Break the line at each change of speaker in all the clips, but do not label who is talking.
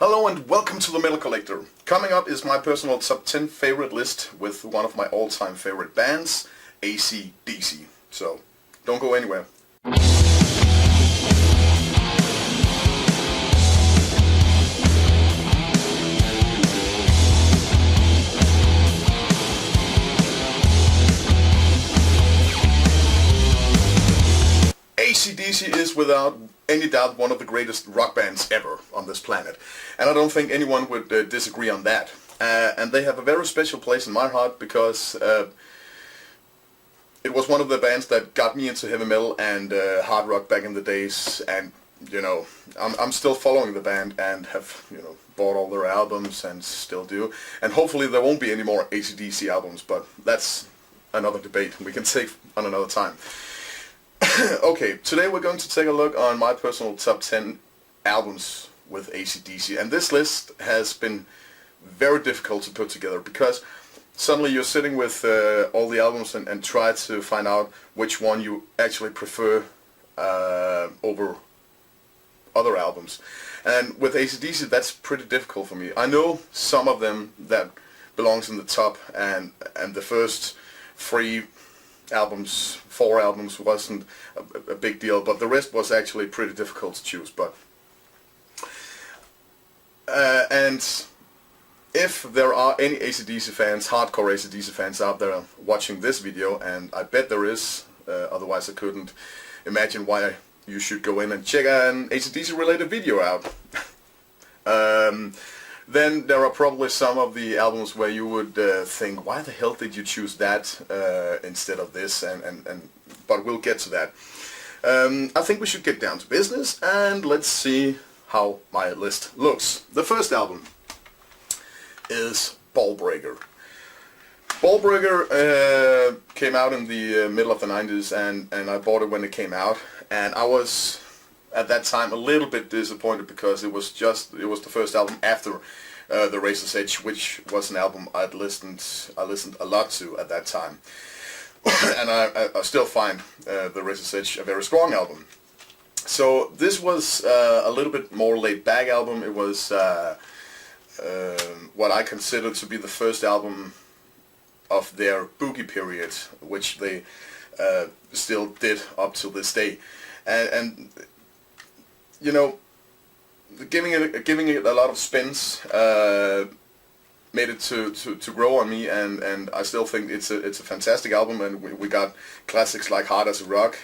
Hello and welcome to the Metal Collector. Coming up is my personal top 10 favorite list with one of my all-time favorite bands, ACDC. So, don't go anywhere. ACDC is without any doubt one of the greatest rock bands ever on this planet, and I don't think anyone would disagree on that. And they have a very special place in my heart because it was one of the bands that got me into heavy metal and hard rock back in the days. And you know, I'm still following the band and have bought all their albums and still do. And hopefully there won't be any more ACDC albums, but that's another debate we can take on another time. Okay, today we're going to take a look on my personal top 10 albums with ACDC, and this list has been very difficult to put together because suddenly you're sitting with all the albums and try to find out which one you actually prefer over other albums. And with ACDC that's pretty difficult for me. I know some of them that belongs in the top, and the first four albums wasn't a big deal, but the rest was actually pretty difficult to choose. But and if there are any ACDC fans, hardcore ACDC fans out there watching this video, and I bet there is, otherwise I couldn't imagine why you should go in and check an ACDC related video out. Then there are probably some of the albums where you would think, why the hell did you choose that instead of this, but we'll get to that. I think we should get down to business and let's see how my list looks. The first album is Ballbreaker. Ballbreaker came out in the middle of the 90s, and I bought it when it came out, and I was at that time a little bit disappointed because it was the first album after The Razor's Edge, which was an album I listened a lot to at that time. And I still find The Razor's Edge a very strong album. So this was a little bit more laid back album. It was what I consider to be the first album of their boogie period, which they still did up to this day. And you know, giving it a lot of spins made it to grow on me, and I still think it's a fantastic album. And we got classics like Hard as a Rock,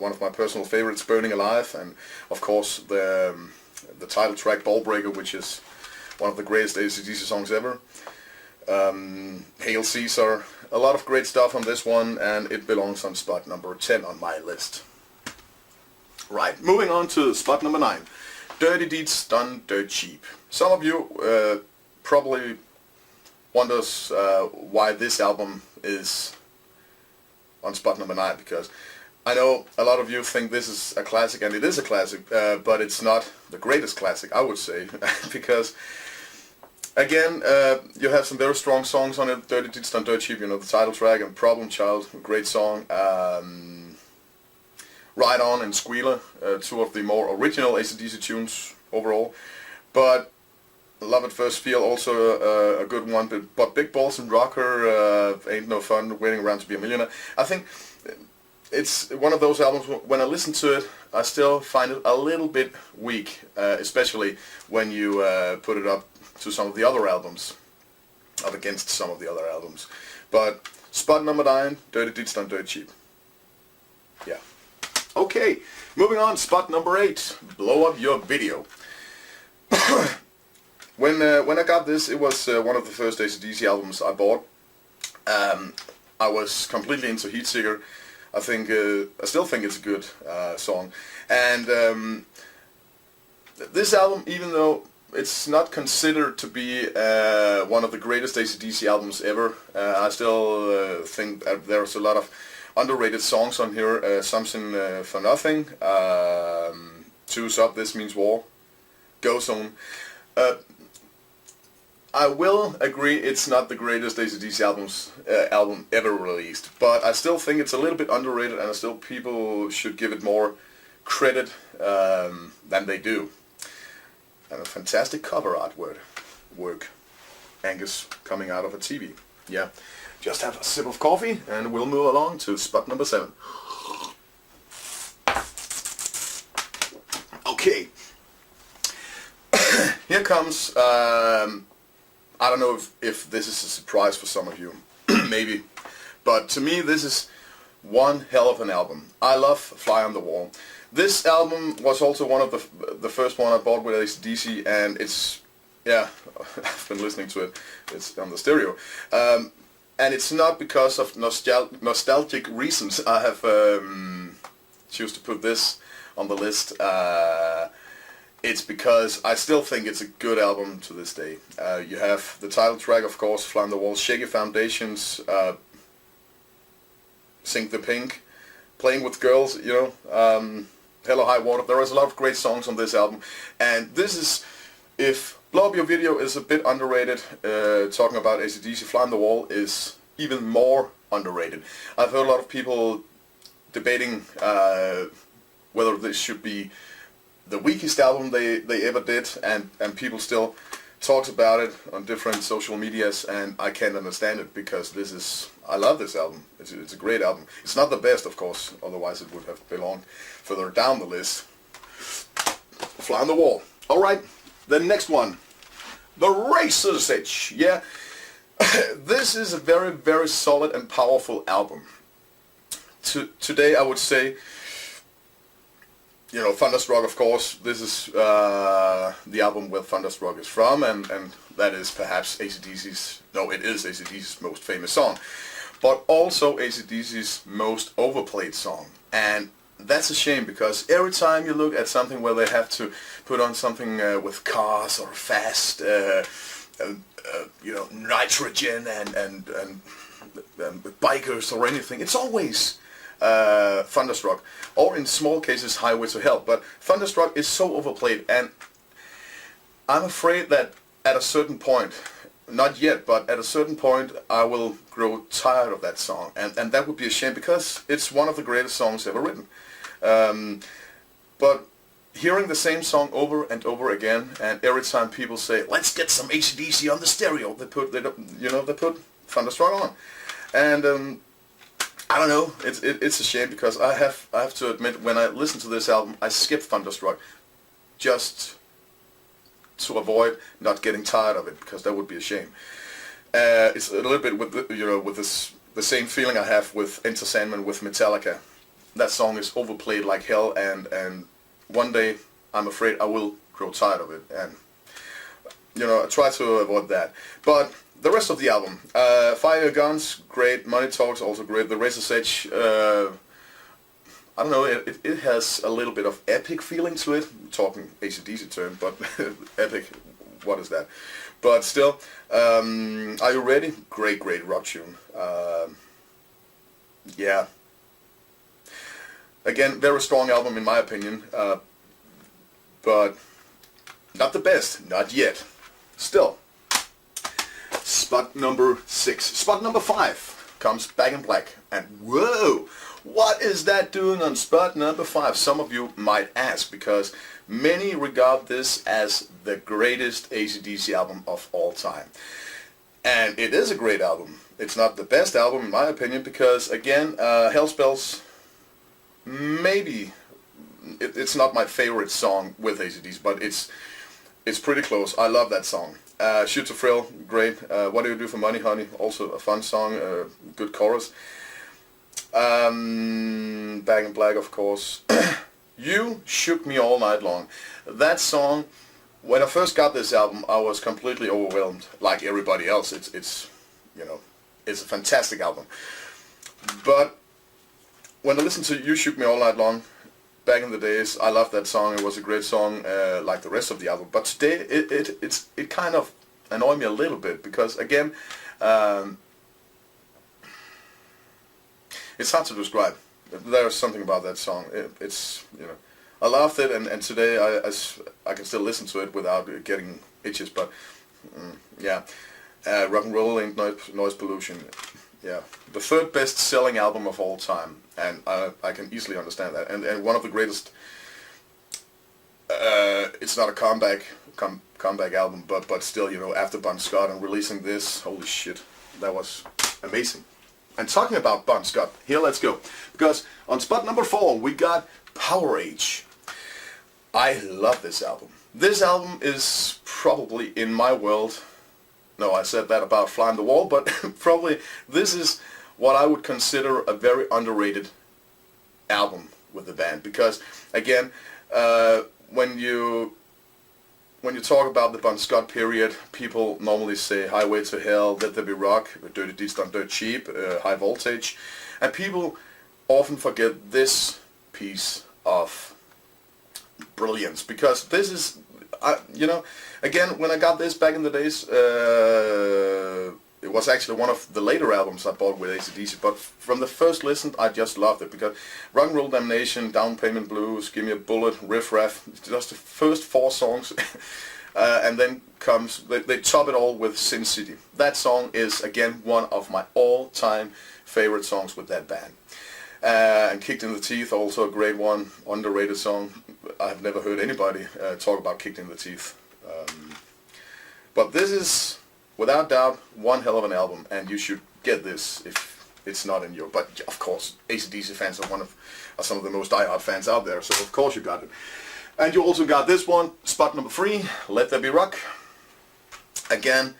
one of my personal favorites, Burning Alive, and of course the title track Ballbreaker, which is one of the greatest ACDC songs ever. Hail Caesar, a lot of great stuff on this one, and it belongs on spot number 10 on my list. Right, moving on to spot number 9. Dirty Deeds Done Dirt Cheap. Some of you probably wonders why this album is on spot number 9, because I know a lot of you think this is a classic, and it is a classic, but it's not the greatest classic, I would say, because again, you have some very strong songs on it. Dirty Deeds Done Dirt Cheap, the title track, and Problem Child, a great song. Ride On and Squealer, two of the more original ACDC tunes overall. But Love at First Feel, also a good one. But Big Balls and Rocker, Ain't No Fun, Waiting Around to Be a Millionaire. I think it's one of those albums, when I listen to it, I still find it a little bit weak, especially when you put it up to some of the other albums, up against some of the other albums. But spot number 9, Dirty Deeds Done Dirt Cheap. Yeah. Okay, moving on, spot number 8, Blow Up Your Video. When I got this, it was one of the first ACDC albums I bought. I was completely into Heatseeker. I still think it's a good song. And this album, even though it's not considered to be one of the greatest ACDC albums ever, I still think that there's a lot of underrated songs on here. Something for Nothing, Two's Up, This Means War, Go Zone. I will agree it's not the greatest ACDC album ever released, but I still think it's a little bit underrated, and still people should give it more credit than they do. and a fantastic cover work. Angus coming out of a TV. Yeah, just have a sip of coffee and we'll move along to spot number 7. Okay, here comes, I don't know if this is a surprise for some of you, maybe, but to me this is one hell of an album. I love Fly on the Wall. This album was also one of the first one I bought with ACDC, and it's, yeah, I've been listening to it, it's on the stereo. And it's not because of nostalgic reasons I have choose to put this on the list. It's because I still think it's a good album to this day. You have the title track, of course, Fly on the Wall, Shaky Foundations, Sink the Pink, Playing with Girls, you know, Hello High Water. There is a lot of great songs on this album, and this is, if Blow Up Your Video is a bit underrated, talking about AC/DC, Fly on the Wall is even more underrated. I've heard a lot of people debating whether this should be the weakest album they ever did, and people still talks about it on different social medias, and I can't understand it, because this is, I love this album. It's a great album. It's not the best, of course, otherwise it would have belonged further down the list. Fly on the Wall. Alright, the next one, The Razor's Edge. Yeah, this is a very, very solid and powerful album. Today I would say, you know, Thunderstruck, of course, this is the album where Thunderstruck is from, and that is perhaps AC/DC's, no, it is AC/DC's most famous song, but also AC/DC's most overplayed song. And that's a shame, because every time you look at something where they have to put on something with cars or fast, you know, nitrogen and bikers or anything, it's always Thunderstruck, or in small cases Highway to Hell. But Thunderstruck is so overplayed, and I'm afraid that at a certain point, not yet, but at a certain point I will grow tired of that song, and that would be a shame, because it's one of the greatest songs ever written. But hearing the same song over and over again, and every time people say, let's get some AC/DC on the stereo, they put Thunderstruck on, and I don't know, it's a shame, because I have to admit, when I listen to this album, I skip Thunderstruck just to avoid not getting tired of it, because that would be a shame. It's a little bit with the same feeling I have with Enter Sandman with Metallica. That song is overplayed like hell, and one day I'm afraid I will grow tired of it, and you know, I try to avoid that. But the rest of the album, Fire Your Guns, great. Money Talks, also great. The Razor's Edge, I don't know, it has a little bit of epic feeling to it. I'm talking AC/DC term, but epic, what is that? But still, Are You Ready? Great rock tune. Yeah. Again, very strong album in my opinion, but not the best, not yet. Still. Spot number 6. Spot number 5 comes Back in Black. And whoa! What is that doing on spot number 5? Some of you might ask, because many regard this as the greatest AC/DC album of all time. And it is a great album. It's not the best album in my opinion, because again, Hellspells, maybe, it's not my favorite song with AC/DC, but it's pretty close. I love that song. Shoot to Thrill, great. What Do You Do for Money, Honey, also a fun song, good chorus. Back in Black, of course. You Shook Me All Night Long. That song, when I first got this album, I was completely overwhelmed, like everybody else. It's you know, it's a fantastic album. But when I listened to You Shook Me All Night Long, back in the days, I loved that song. It was a great song, like the rest of the album. But today, it kind of annoyed me a little bit, because again, it's hard to describe. There's something about that song. It's, you know, I loved it, and today I can still listen to it without getting itches. But yeah, Rock and Roll Ain't Noise Pollution. Yeah, the 3rd best selling album of all time, and I can easily understand that. And one of the greatest it's not a comeback album, but still, you know, after Bon Scott and releasing this, holy shit, that was amazing. And talking about Bon Scott, here let's go, because on spot number 4 we got Power Age. I love this album. This album is probably in my world, no, I said that about Fly on the Wall, but probably this is what I would consider a very underrated album with the band, because again, when you talk about the Bon Scott period, people normally say Highway to Hell, Let There Be Rock, Dirty Deeds Done Dirt Cheap, High Voltage, and people often forget this piece of brilliance, because this is, you know, again, when I got this back in the days, it was actually one of the later albums I bought with ACDC, but from the first listen I just loved it, because Rock and Roll Damnation, Down Payment Blues, Give Me a Bullet, Riff Raff, just the first 4 songs, and then comes, they top it all with Sin City. That song is again one of my all-time favorite songs with that band. And Kicked in the Teeth, also a great one, underrated song. I've never heard anybody talk about Kicked in the Teeth. But this is, without doubt, one hell of an album, and you should get this if it's not in your... But of course, AC/DC fans are some of the most diehard fans out there, so of course you got it. And you also got this one, spot number 3, Let There Be Rock. Again,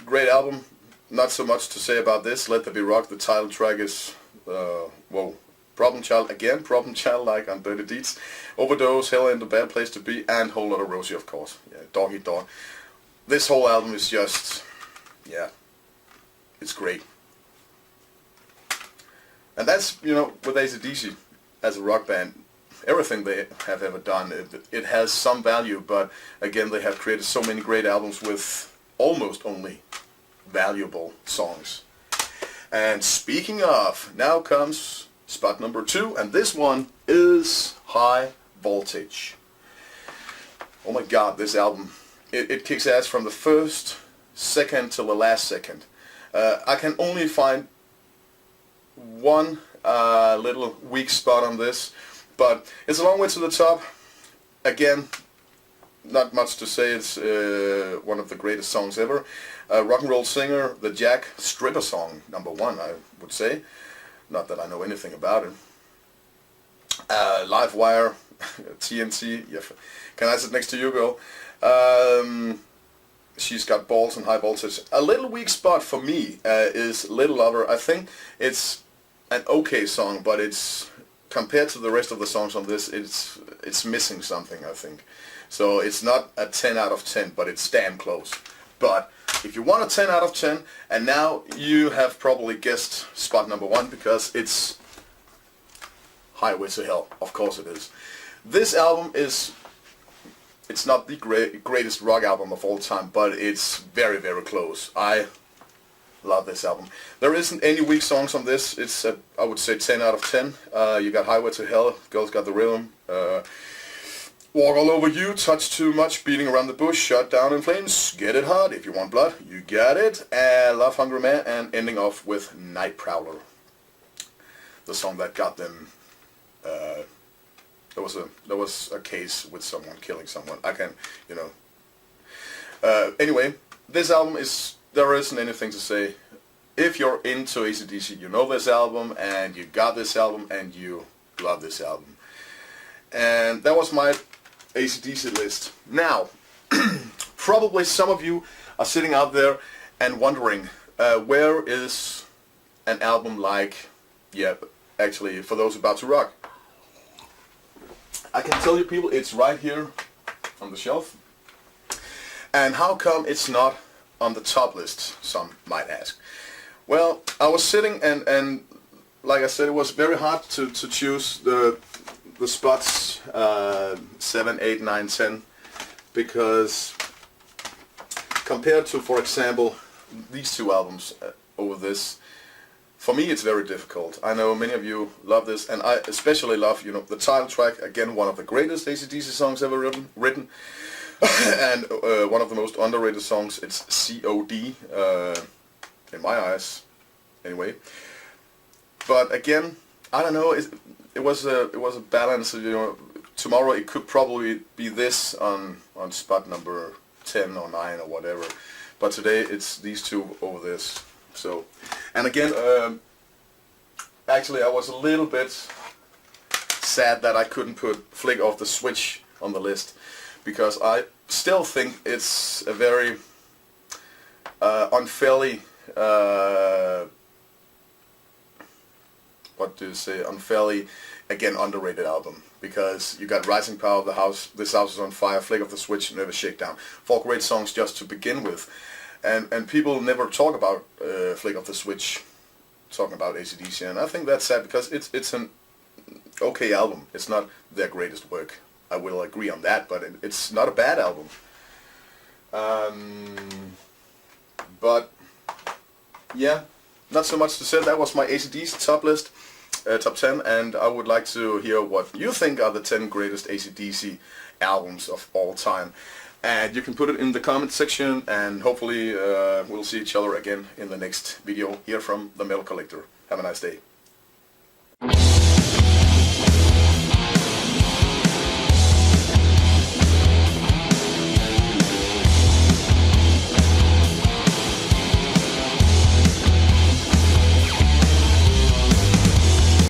great album. Not so much to say about this. Let There Be Rock, the title track is... whoa. Problem Child again, Problem Child like on Dirty Deeds, Overdose, Hell Ain't a Bad Place to Be, and Whole Lotta Rosie, of course. Yeah, Dog Eat Dog. This whole album is just, yeah, it's great. And that's, you know, with AC/DC as a rock band, everything they have ever done, it has some value, but again, they have created so many great albums with almost only valuable songs. And speaking of, now comes spot number 2, and this one is High Voltage. Oh my god, this album, it kicks ass from the first second till the last second. I can only find one little weak spot on this, but it's a long way to the top. Again, not much to say, it's one of the greatest songs ever. Rock and Roll Singer, the Jack Stripper song, number 1, I would say. Not that I know anything about it. Livewire, TNT, yeah. Can I sit next to you, girl? She's Got Balls and High Voltage. A little weak spot for me is Little Lover. I think it's an okay song, but it's, compared to the rest of the songs on this, it's missing something, I think. So it's not a 10 out of 10, but it's damn close. But if you want a 10 out of 10, and now you have probably guessed spot number 1, because it's Highway to Hell. Of course it is. This album is, it's not the greatest rock album of all time, but it's very, very close. I love this album. There isn't any weak songs on this. It's, I would say, 10 out of 10. You got Highway to Hell, Girls Got the Rhythm, Walk All Over You, Touch Too Much, Beating Around the Bush, Shut Down in Flames, Get It Hot, If You Want Blood, You Got It, and Love Hungry Man, and ending off with Night Prowler. The song that got them, there was a case with someone killing someone. I can, you know. Anyway, this album is, there isn't anything to say. If you're into AC/DC, you know this album, and you got this album, and you love this album. And that was my AC/DC list. Now, probably some of you are sitting out there and wondering, where is an album like, yeah, actually, for those about to rock? I can tell you people, it's right here on the shelf. And how come it's not on the top list, some might ask? Well, I was sitting and like I said, it was very hard to choose the spots 7, 8, 9, 10, because compared to, for example, these 2 albums over this, for me it's very difficult. I know many of you love this, and I especially love, you know, the title track, again one of the greatest AC/DC songs ever written. And one of the most underrated songs, it's COD, in my eyes, anyway. But again, I don't know, it was a balance, you know. tomorrow it could probably be this on spot number 10 or 9 or whatever, but today it's these two over this. So, and again, actually I was a little bit sad that I couldn't put Flick Off the Switch on the list, because I still think it's a very unfairly unfairly, again, underrated album, because you got Rising Power of the House, This House is on Fire, Flick Off the Switch, Never Shake Down. 4 great songs just to begin with, and people never talk about Flick Off the Switch, talking about ACDC, and I think that's sad, because it's an okay album. It's not their greatest work, I will agree on that, but it's not a bad album. But yeah, not so much to say. That was my ACDC top list, top 10, and I would like to hear what you think are the 10 greatest ACDC albums of all time. And you can put it in the comment section, and hopefully we'll see each other again in the next video here from The Metal Collector. Have a nice day.